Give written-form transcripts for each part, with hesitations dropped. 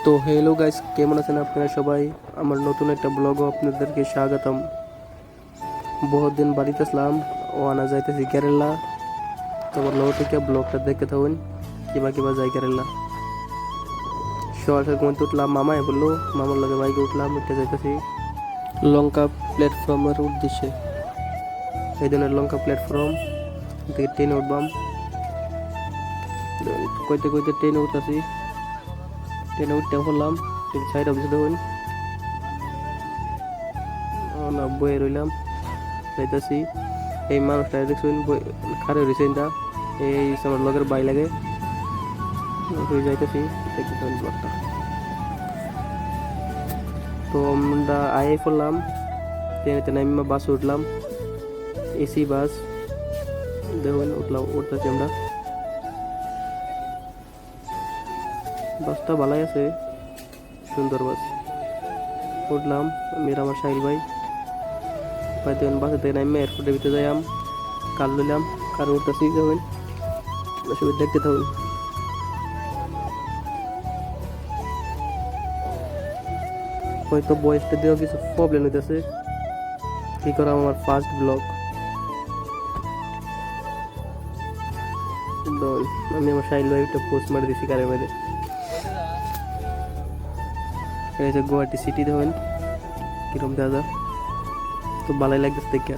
তো hello guys, কেমন আছেন আপনারা সবাই? আমার নতুন একটা ব্লগও আপনাদেরকে স্বাগতম। বহুত দিন বাড়িতে আসলাম ও আনা যাইতেছি কেরালা। তোমার লোক থেকে ব্লগটা দেখতে থাকুন কিবা কিবা যাই কেরালা। সকাল ঘুমতে উঠলাম, মামায় বললো, মামার লগে বাইকে উঠলাম, উঠতে যাইতেছি লঙ্কা প্ল্যাটফর্মের উদ্দেশ্যে। এই ধরনের লঙ্কা প্ল্যাটফর্ম থেকে ট্রেনে উঠবাম। কইতে কইতে ট্রেনে উঠতেছি, ট্রেনে উঠতে বললাম সাইড অফিসে দেখুন না বয়ে রইলাম যাইতেছি। এই মানুষটা দেখছেন খারে রয়েছে, এই আমার লগের বাই লাগে যাইতেছি দেখতেছেন ব্লগটা। তো আমরা আয়ে পড়লাম ট্রেনেতে, নামিমা বাসে উঠলাম, এসি বাস দেখুন উঠতেছি আমরা। বাসটা ভালাই আছে, সুন্দর বাস। উঠলাম আমি আমার সাহিল ভাই দেখুন, বাসে থেকে নামে এয়ারপোর্টের ভিতরে যাইলাম, কার লইলাম, কার উঠতেছি দেখুন, সবাই দেখতে থাকুন। হয়তো বয়সটা দিয়েও কিছু প্রবলেম হইতেছে, কি করা আমার ফার্স্ট ব্লগ। আমি আমার সাইল লাইভটা পোস্ট মারি দিছি কারের মধ্যে। এটা হচ্ছে গুয়াহাটি সিটি, দেখেন কিরম দেখা যায়, তো ভালোই লাগতেছে দেখে।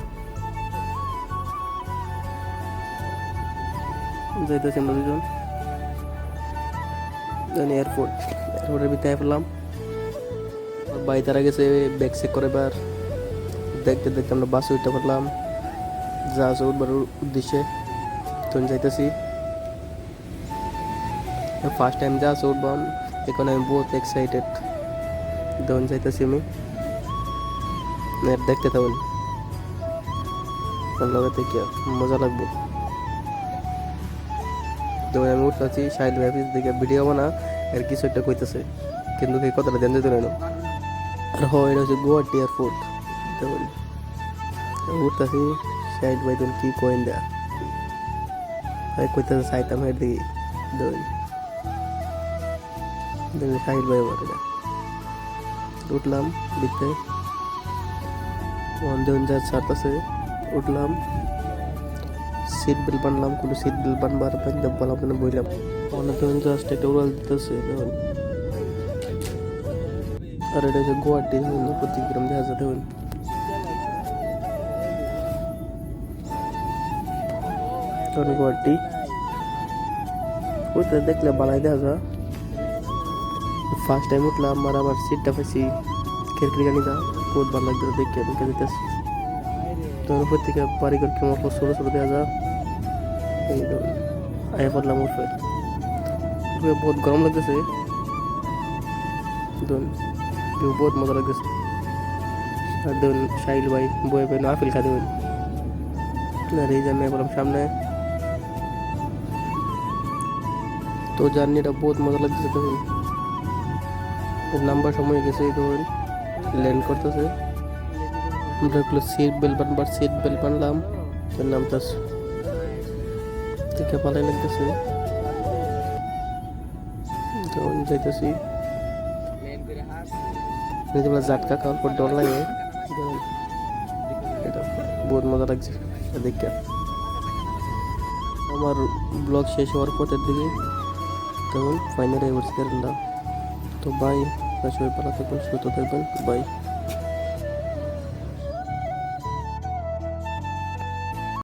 যাইতেছি আমরা দুজন এয়ারপোর্টের ভিতরে পড়লাম। বাই তারা গেছে ব্যাগ চেক করে, এবার দেখতে দেখতে আমরা বাসে উঠতে পারলাম জাহাজে উঠবার উদ্দেশ্যে। তখন যাইতেছি, ফার্স্ট টাইম জাহাজে উঠবাম, এখন আমি বহুত এক্সাইটেড। তখন যাইতেছি আমি, দেখতে থাকুন, লগাতে কি মজা লাগবো। যখন আমি উঠতেছি, সাইড অফিস দিকে ভিডিও বানা আর কিছু একটা কইতেছে, কিন্তু এই কথাটা ধ্যান দিতে রইল। আর এটা হচ্ছে গুয়াহাটি এয়ারপোর্ট। দেখুন উঠতেছি, সাইড ভাই তখন কি কইন দেয়া কইতেছে সাইতাম হের দিকে। দেখুন দেখুন সাহিল ভাই আমার এটা। উঠলাম ভিতরে, দেখুন যা ছাড়তেছে, উঠলাম, সিট বেল্ট বানলাম, কোনো সিট বেল্ট বানবার বললাম না, বইলাম অনেক জাস্ট একটা উড়াল দিতেছে দেখুন। আর এটা হচ্ছে গুয়াহাটি, প্রতিক্রম দেখা যায় দেখুন। গুয়াহাটি ওইটা দেখলে বালাই দেখা যায়। ফার্স্ট টাইম উঠলাম আর আমার সিটটা পাইছি খিড়কির গাড়িটা, বহুত ভালো লাগতো দেখে আমি যেতেছি। তখন উপর থেকে বাড়িঘর কেমন ছোটো ছোটো দেওয়া যায়, এই আয়া পড়লাম উঠে। বহুত গরম লাগতেছে, বহুত মজা লাগতেছে। আর দেখুন সাহিল ভাই বয়ে বয়ে আপিল খা দেবেন, আর এই জন্য বললাম সামনে। তো জার্নিটা বহুত মজা লাগতেছে দেখুন। নাম্বার সময় গেছে, ধরুন ল্যান্ড করতেছে, সিট বেল্ট বানবার সিট বেল্ট বানলাম, নামতেছে দেখে ভালোই লাগতেছে। যখন যাইতেছি জাটকা খাওয়ার পর ডর লাগে, এটা বহুত মজা লাগছে দেখে। আমার ব্লগ শেষ হওয়ার পথের দিকে তখন ফাইনালি এবার কেরালা। তো বাই, সবাই ভালো থাকবেন, সুস্থ থাকবেন, বাই।